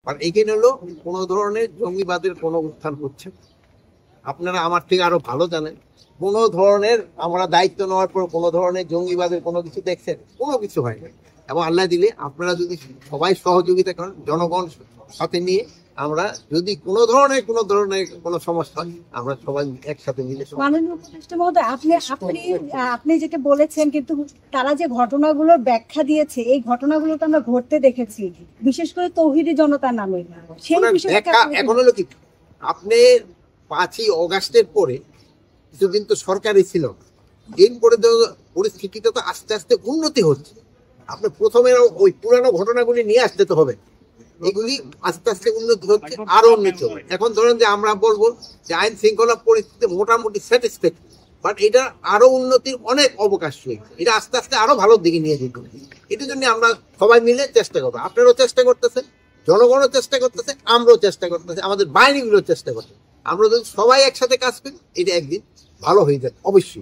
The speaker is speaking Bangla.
আর এখানে হলো কোনো ধরনের জঙ্গিবাদের কোনো উত্থান হচ্ছে, আপনারা আমার থেকে আরো ভালো জানেন। কোনো ধরনের আমরা দায়িত্ব নেওয়ার পর কোনো ধরনের জঙ্গিবাদের কোনো কিছু দেখছেন? কোনো কিছু হয় না। এবং আল্লাহ দিলে আপনারা যদি সবাই সহযোগিতা করেন, জনগণ সাথে নিয়ে আমরা যদি কোনো ধরনের কোনো সমস্যা হয়, আমরা সবাই একসাথে মিলে। মাননীয় উপদেষ্টা মহোদয়, আপনি যেটা বলেছেন, কিন্তু তারা যে ঘটনাগুলোর ব্যাখ্যা দিয়েছে, এই ঘটনাগুলো তো আমরা ঘটতে দেখেছি, বিশেষ করে তৌহিদি জনতার নামে। সেই বিষয়টা এখন হলো কি, আপনি 5ই অগাস্টের পরে কিছুদিন তো সরকারই ছিল, এরপরে তো পরিস্থিতিটা তো আস্তে আস্তে উন্নতি হচ্ছে। আপনি প্রথমে ওই পুরানো ঘটনাগুলি নিয়ে আসতে তো হবে, এগুলি আস্তে আস্তে উন্নতি হচ্ছে, আরো উন্নতি হবে। এখন ধরেন যে আমরা বলবো যে আইন শৃঙ্খলা পরিস্থিতি মোটামুটি স্যাটিসফ্যাক্টরি, বাট এটা আরো উন্নতির অনেক অবকাশ রয়েছে, এটা আস্তে আস্তে আরো ভালোর দিকে নিয়ে যেতে হবে। এটার জন্য আমরা সবাই মিলে চেষ্টা করবো, আপনারাও চেষ্টা করতেছেন, জনগণও চেষ্টা করতেছে, আমরাও চেষ্টা করতেছি, আমাদের বাহিনীগুলো চেষ্টা করছে। আমরা যদি সবাই একসাথে কাজ করি, এটা একদিন ভালো হয়ে যাবে অবশ্যই।